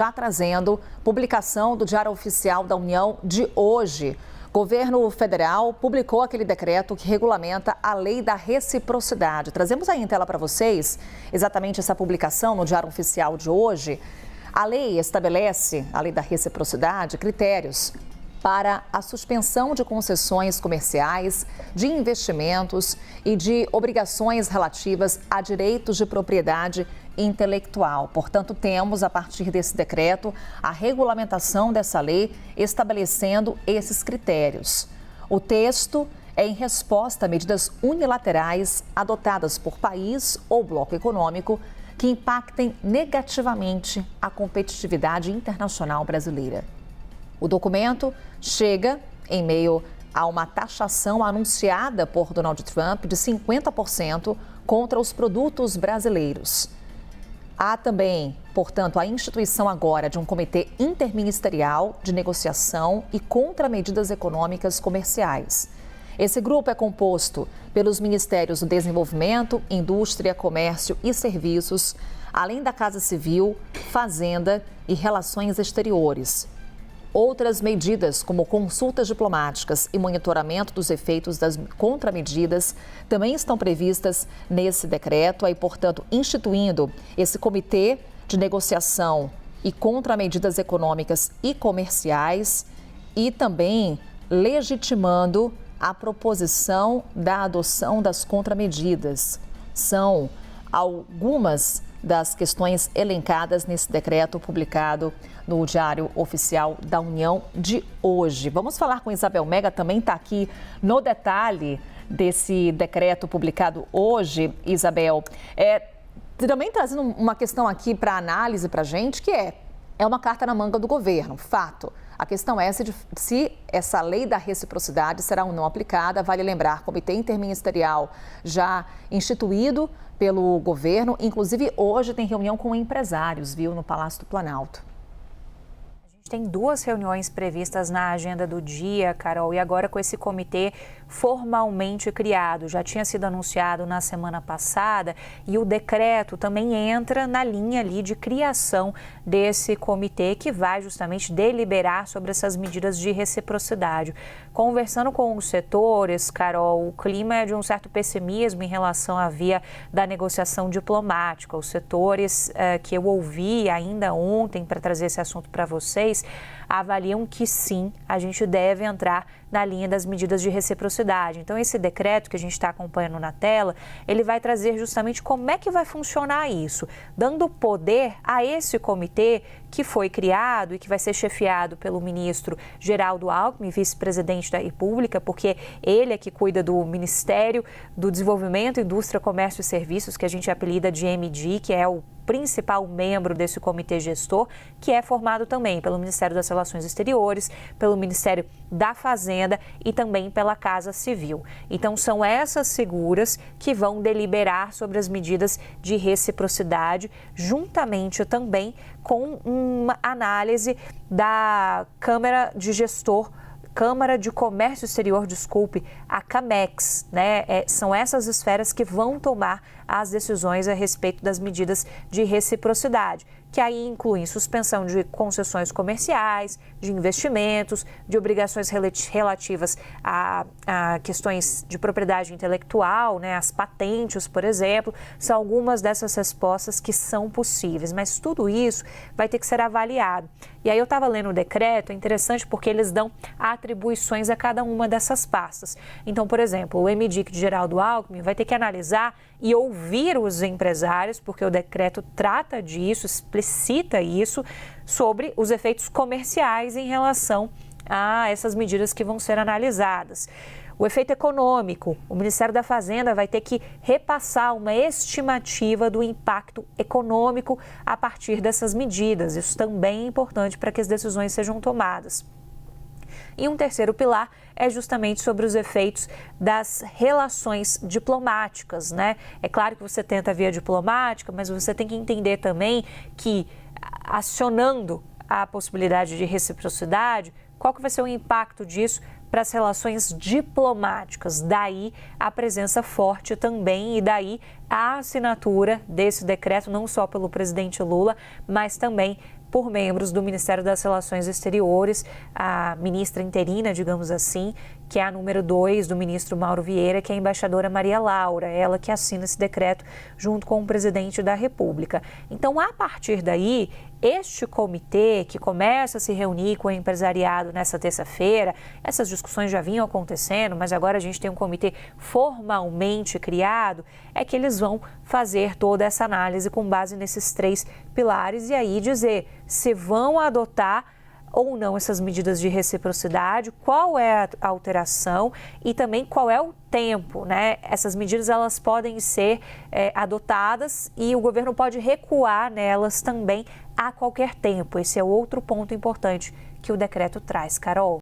Já trazendo publicação do Diário Oficial da União de hoje. O governo federal publicou aquele decreto que regulamenta a lei da reciprocidade. Trazemos aí em tela para vocês exatamente essa publicação no Diário Oficial de hoje. A lei estabelece, a lei da reciprocidade, critérios para a suspensão de concessões comerciais, de investimentos e de obrigações relativas a direitos de propriedade intelectual. Portanto, temos, a partir desse decreto, a regulamentação dessa lei estabelecendo esses critérios. O texto é em resposta a medidas unilaterais adotadas por país ou bloco econômico que impactem negativamente a competitividade internacional brasileira. O documento chega em meio a uma taxação anunciada por Donald Trump de 50% contra os produtos brasileiros. Há também, portanto, a instituição agora de um comitê interministerial de negociação e contramedidas econômicas comerciais. Esse grupo é composto pelos Ministérios do Desenvolvimento, Indústria, Comércio e Serviços, além da Casa Civil, Fazenda e Relações Exteriores. Outras medidas, como consultas diplomáticas e monitoramento dos efeitos das contramedidas, também estão previstas nesse decreto, aí, portanto, instituindo esse comitê de negociação e contramedidas econômicas e comerciais e também legitimando a proposição da adoção das contramedidas. São algumas das questões elencadas nesse decreto publicado no Diário Oficial da União de hoje. Vamos falar com Isabel Mega, também está aqui no detalhe desse decreto publicado hoje. Isabel, também trazendo uma questão aqui para análise para a gente, que é uma carta na manga do governo, fato. A questão é se essa lei da reciprocidade será ou não aplicada. Vale lembrar, comitê interministerial já instituído pelo governo. Inclusive, hoje tem reunião com empresários, viu, no Palácio do Planalto. A gente tem 2 reuniões previstas na agenda do dia, Carol, e agora com esse comitê formalmente criado. Já tinha sido anunciado na semana passada e o decreto também entra na linha ali de criação desse comitê que vai justamente deliberar sobre essas medidas de reciprocidade. Conversando com os setores, Carol, o clima é de um certo pessimismo em relação à via da negociação diplomática. Os setores que eu ouvi ainda ontem para trazer esse assunto para vocês avaliam que sim, a gente deve entrar na linha das medidas de reciprocidade. Então, esse decreto que a gente está acompanhando na tela, ele vai trazer justamente como é que vai funcionar isso, dando poder a esse comitê que foi criado e que vai ser chefiado pelo ministro Geraldo Alckmin, vice-presidente da República, porque ele é que cuida do Ministério do Desenvolvimento, Indústria, Comércio e Serviços, que a gente apelida de MD, que é o principal membro desse comitê gestor, que é formado também pelo Ministério das Relações Exteriores, pelo Ministério da Fazenda e também pela Casa Civil. Então, são essas figuras que vão deliberar sobre as medidas de reciprocidade, juntamente também com uma análise da Câmara de Comércio Exterior, a CAMEX, né? São essas esferas que vão tomar as decisões a respeito das medidas de reciprocidade, que aí incluem suspensão de concessões comerciais, de investimentos, de obrigações relativas a questões de propriedade intelectual, né? As patentes, por exemplo, são algumas dessas respostas que são possíveis, mas tudo isso vai ter que ser avaliado. E aí eu estava lendo o decreto, é interessante porque eles dão atribuições a cada uma dessas pastas. Então, por exemplo, o MDIC de Geraldo Alckmin vai ter que analisar e ouvir os empresários, porque o decreto trata disso, explicita isso, sobre os efeitos comerciais em relação a essas medidas que vão ser analisadas. O efeito econômico, o Ministério da Fazenda vai ter que repassar uma estimativa do impacto econômico a partir dessas medidas. Isso também é importante para que as decisões sejam tomadas. E um terceiro pilar é justamente sobre os efeitos das relações diplomáticas, né? É claro que você tenta a via diplomática, mas você tem que entender também que, acionando a possibilidade de reciprocidade, qual que vai ser o impacto disso para as relações diplomáticas? Daí a presença forte também e daí a assinatura desse decreto, não só pelo presidente Lula, mas também por membros do Ministério das Relações Exteriores, a ministra interina, digamos assim, que é a número 2 do ministro Mauro Vieira, que é a embaixadora Maria Laura, ela que assina esse decreto junto com o presidente da República. Então, a partir daí, este comitê que começa a se reunir com o empresariado nessa terça-feira, essas discussões já vinham acontecendo, mas agora a gente tem um comitê formalmente criado, é que eles vão fazer toda essa análise com base nesses 3 pilares e aí dizer se vão adotar ou não essas medidas de reciprocidade, qual é a alteração e também qual é o tempo, né? Essas medidas elas podem ser adotadas e o governo pode recuar nelas também a qualquer tempo. Esse é outro ponto importante que o decreto traz, Carol.